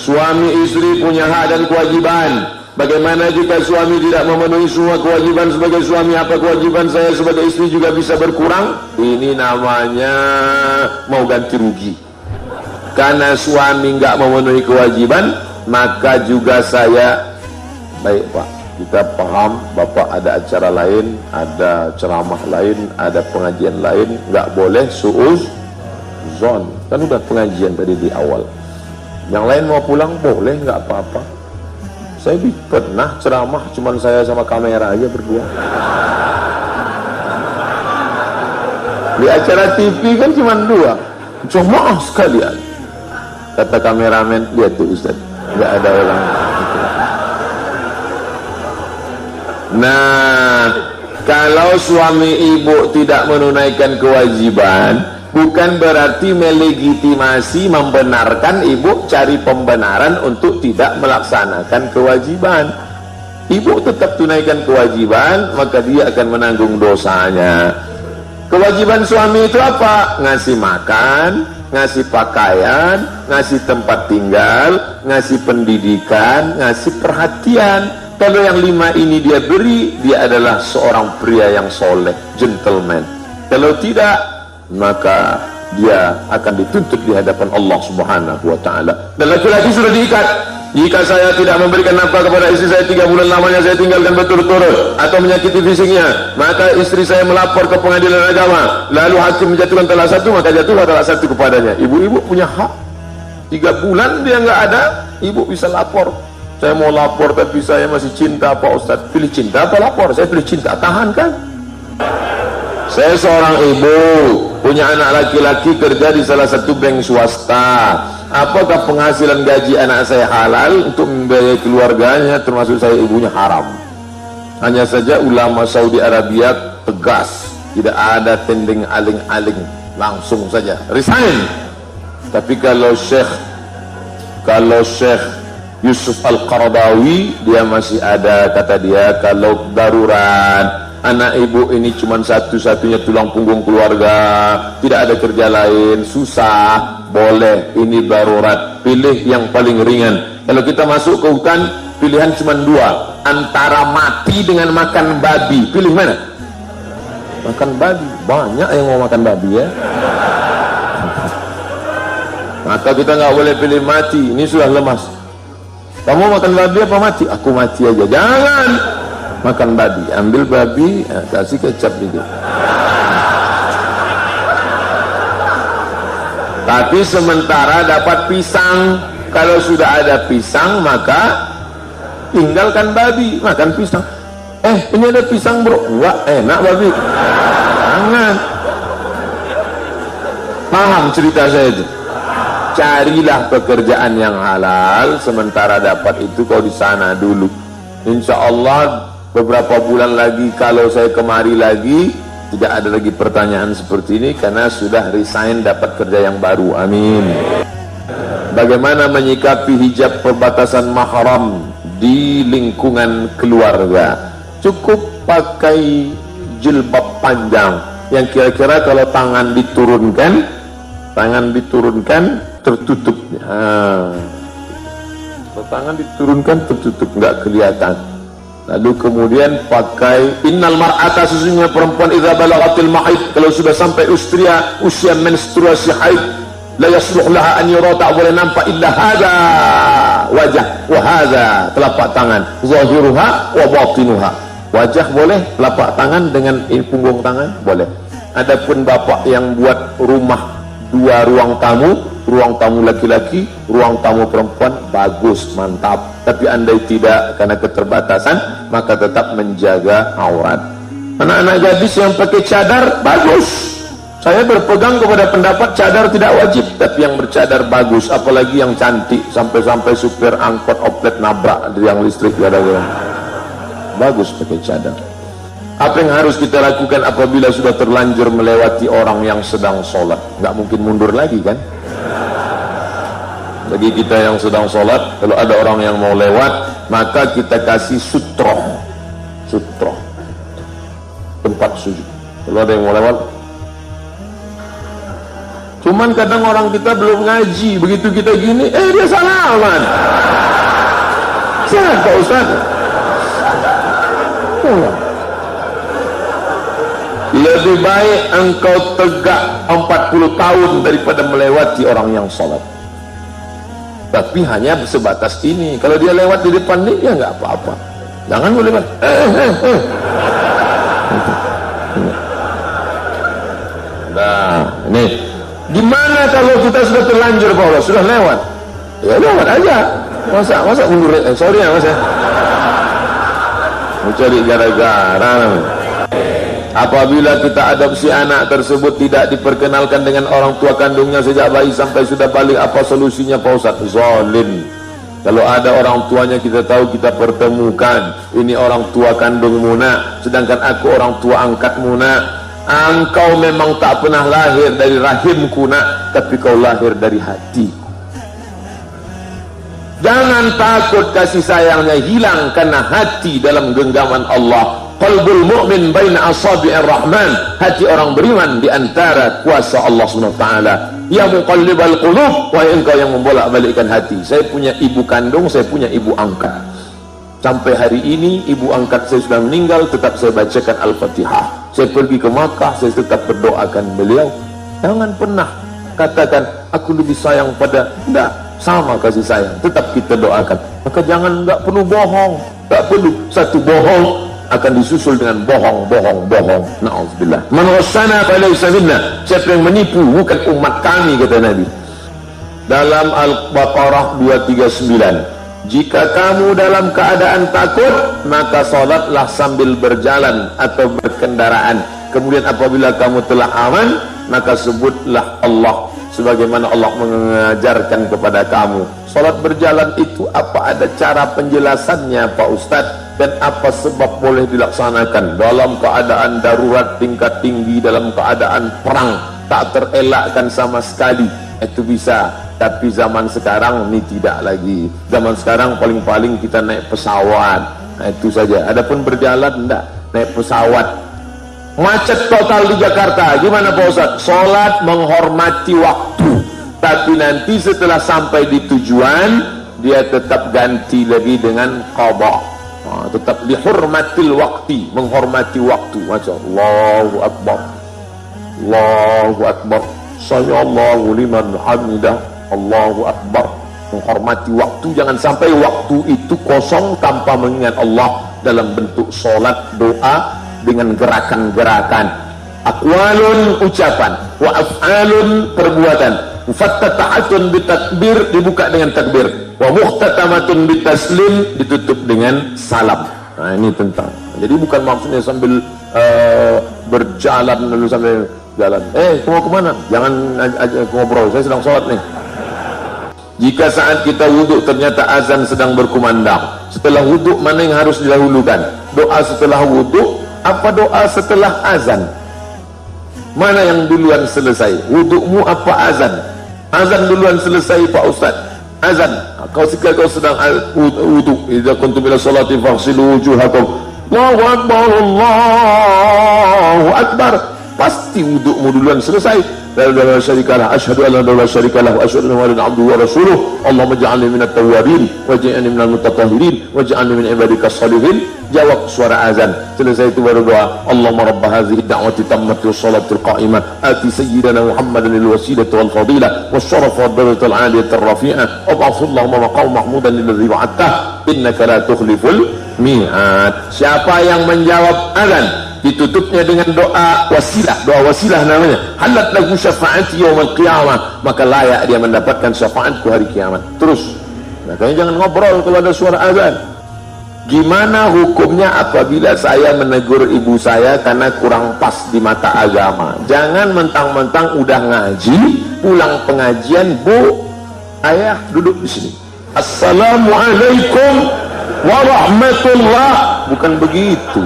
Suami istri punya hak dan kewajiban. Bagaimana jika suami tidak memenuhi semua kewajiban sebagai suami? Apa kewajiban saya sebagai istri juga bisa berkurang? Ini namanya mau ganti rugi. Karena suami nggak memenuhi kewajiban, maka juga saya, baik Pak, kita paham Bapak ada acara lain, ada ceramah lain, ada pengajian lain, nggak boleh suuzon. Kan udah pengajian tadi di awal. Yang lain mau pulang boleh, nggak apa-apa. Saya pernah ceramah cuman saya sama kamera aja berdua. Di acara TV kan cuma dua, cuma sekalian. Kata kameramen, lihat tuh Ustaz, nggak ada orang. Nah, kalau suami ibu tidak menunaikan kewajiban, bukan berarti melegitimasi, membenarkan ibu cari pembenaran untuk tidak melaksanakan kewajiban. Ibu tetap tunaikan kewajiban, maka dia akan menanggung dosanya. Kewajiban suami itu apa? Ngasih makan, ngasih pakaian, ngasih tempat tinggal, ngasih pendidikan, ngasih perhatian. Kalau yang 5 ini dia beri, dia adalah seorang pria yang soleh, gentleman. Kalau tidak, maka dia akan dituntut di hadapan Allah Subhanahu wa ta'ala. Dan laki-laki sudah diikat. Jika saya tidak memberikan nafkah kepada istri saya 3 bulan lamanya saya tinggalkan berturut-turut atau menyakiti fisiknya, maka istri saya melapor ke pengadilan agama, lalu hakim menjatuhkan talak 1, maka jatuhlah talak 1 kepadanya. Ibu-ibu punya hak. 3 bulan dia nggak ada, ibu bisa lapor. Saya mau lapor tapi saya masih cinta Pak Ustaz. Pilih cinta apa lapor? Saya pilih cinta. Tahan kan? Saya seorang ibu, punya anak laki-laki kerja di salah satu bank swasta. Apakah penghasilan gaji anak saya halal untuk membiayai keluarganya, termasuk saya ibunya? Haram. Hanya saja ulama Saudi Arabia tegas, tidak ada tending aling-aling, langsung saja resign. Tapi kalau Syekh Yusuf Al-Qaradawi, dia masih ada, kata dia, kalau darurat, anak ibu ini cuma satu-satunya tulang punggung keluarga, tidak ada kerja lain, susah, boleh, ini darurat, pilih yang paling ringan. Kalau kita masuk ke hutan, pilihan cuma 2, antara mati dengan makan babi, pilih mana? Makan babi, banyak yang mau makan babi ya. Maka kita nggak boleh pilih mati, ini sudah lemas. Kamu makan babi apa mati? Aku mati aja. Jangan makan babi, ambil babi, kasih kecap dikit. Tapi sementara dapat pisang. Kalau sudah ada pisang, maka tinggalkan babi, makan pisang. Ini ada pisang bro, enggak enak babi. Jangan. Paham cerita saya itu? Carilah pekerjaan yang halal, sementara dapat itu kau di sana dulu. Insya Allah beberapa bulan lagi kalau saya kemari lagi, tidak ada lagi pertanyaan seperti ini karena sudah resign, dapat kerja yang baru. Amin. Bagaimana menyikapi hijab perbatasan mahram di lingkungan keluarga? Cukup pakai jilbab panjang yang kira-kira kalau tangan diturunkan tertutup. Tangan diturunkan tertutup, nggak kelihatan. Lalu kemudian pakai innal mar'ata, sesungguhnya perempuan idza balagatil mahid, kalau sudah sampai usia menstruasi haid, la yasluh laha an yura, tak boleh nampak illa hadza wajah wa hadza telapak tangan, zahiruha wa batinuha. Wajah boleh, telapak tangan dengan punggung tangan boleh. Adapun bapak yang buat rumah 2 ruang tamu laki-laki, ruang tamu perempuan, bagus, mantap. Tapi andai tidak, karena keterbatasan, maka tetap menjaga aurat. Anak-anak gadis yang pakai cadar, bagus. Saya berpegang kepada pendapat cadar tidak wajib, tapi yang bercadar bagus, apalagi yang cantik, sampai-sampai supir angkot oplet nabrak yang listrik, ada-ada. Bagus pakai cadar. Apa yang harus kita lakukan apabila sudah terlanjur melewati orang yang sedang sholat? Nggak mungkin mundur lagi kan? Bagi kita yang sedang sholat, kalau ada orang yang mau lewat, maka kita kasih sutroh, tempat sujud. Kalau ada yang mau lewat, Cuman kadang orang kita belum ngaji, begitu kita gini, dia salaman. Siapa Pak Ustaz? Lebih baik engkau tegak 40 tahun daripada melewati orang yang sholat. Tapi hanya sebatas ini. Kalau dia lewat di depan ini, ya nggak apa-apa. Jangan lewat. Nah, ini gimana kalau kita sudah terlanjur Pak Allah, sudah lewat? Ya lewat aja. Masa mundur? Sorry ya Mas ya. Mau cari gara-gara. Apabila kita adopsi anak tersebut tidak diperkenalkan dengan orang tua kandungnya sejak bayi sampai sudah balik, apa solusinya Pak Ustaz? Zalim. Kalau ada orang tuanya kita tahu, kita pertemukan, ini orang tua kandungmu nak, sedangkan aku orang tua angkatmu nak. Engkau memang tak pernah lahir dari rahimku nak, tapi kau lahir dari hatiku. Jangan takut kasih sayangnya hilang karena hati dalam genggaman Allah. Qalbul mu'min baina asabi'ir rahman, hati orang beriman di antara kuasa Allah Subhanahu wa taala. Ya muqallibal qulub, wahai engkau yang membolak-balikkan hati. Saya punya ibu kandung, saya punya ibu angkat. Sampai hari ini ibu angkat saya sudah meninggal, tetap saya bacakan Al-Fatihah. Saya pergi ke Makkah, saya tetap berdoakan beliau. Jangan pernah katakan aku lebih sayang pada, enggak, sama kasih sayang, tetap kita doakan. Maka jangan, enggak perlu bohong, enggak perlu satu bohong akan disusul dengan bohong. Na'udzubillah. Man wassana falaysa minna. Siapa yang menipu bukan umat kami, kata Nabi. Dalam Al-Baqarah 239, jika kamu dalam keadaan takut, maka salatlah sambil berjalan atau berkendaraan. Kemudian apabila kamu telah aman, maka sebutlah Allah sebagaimana Allah mengajarkan kepada kamu. Salat berjalan itu apa ada cara penjelasannya Pak Ustadz? Dan apa sebab boleh dilaksanakan dalam keadaan darurat tingkat tinggi, dalam keadaan perang, tak terelakkan sama sekali? Itu bisa. Tapi zaman sekarang ini tidak lagi. Zaman sekarang paling-paling kita naik pesawat, nah, itu saja. Adapun berjalan enggak, naik pesawat. Macet total di Jakarta, gimana Pak Ustaz? Sholat menghormati waktu, tapi nanti setelah sampai di tujuan dia tetap ganti lagi dengan qadha. Tetap dihormatil waktu, menghormati waktu. Macam Allahu Akbar, Allahu Akbar, Sallallahu liman hamidah, Allahu Akbar. Menghormati waktu, jangan sampai waktu itu kosong tanpa mengingat Allah dalam bentuk sholat, doa, dengan gerakan-gerakan. Aqwalun ucapan, wa af'alun perbuatan. Mufattata'atun bitakbir, dibuka dengan takbir. Wa muhtatamatun bitaslim, ditutup dengan salam. Nah ini tentang. Jadi bukan maksudnya sambil berjalan lalu sambil jalan. Mau kemana? Jangan ngobrol, saya sedang sholat nih. Jika saat kita wudhu ternyata azan sedang berkumandang, setelah wudhu mana yang harus didahulukan? Doa setelah wudhu apa doa setelah azan? Mana yang duluan selesai? Wudhumu apa azan? Azan duluan selesai Pak Ustaz. Azan. Kau sedang wudhu, idza kuntum ila sholati faghsilu wujuhakum. Allahu Akbar, Allahu Akbar. Pasti wudhumu duluan selesai. La ilaha illallah syarikalah, asyhadu an la ilaha illallah syarikalah, wa asyhadu anna muhammadan abduhu wa rasuluh. Allahumma ij'alni minat tawwabin waj'alni minal mutatahhirin waj'alni min ibadikas shalihin. Jawab suara azan. Selesai itu baru doa. Allahumma rabb hadhihi ad-da'wati tammati was-salatil qa'imah ati sayyidina Muhammadan al-wasilata wal fadilah wasyarafa wad-darajata al-'aliyata ar-rafi'ah wab'athhu Allahumma maqam mahmudan alladhi wa'adtah innaka la tukhliful mi'ad. Siapa yang menjawab azan ditutupnya dengan doa wasilah, doa wasilah namanya, halat lahu syafa'ati yaumil qiyamah, maka layak dia mendapatkan syafaatku hari kiamat. Terus makanya jangan ngobrol kalau ada suara azan. Gimana hukumnya apabila saya menegur ibu saya karena kurang pas di mata agama? Jangan mentang-mentang udah ngaji, pulang pengajian, Bu, ayah duduk di sini. Assalamualaikum warahmatullah. Bukan begitu.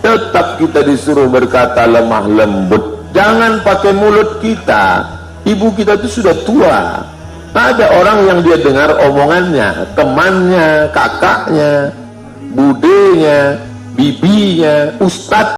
Tetap kita disuruh berkata lemah lembut. Jangan pakai mulut kita. Ibu kita itu sudah tua. Ada orang yang dia dengar omongannya, temannya, kakaknya, budenya, bibinya, ustadz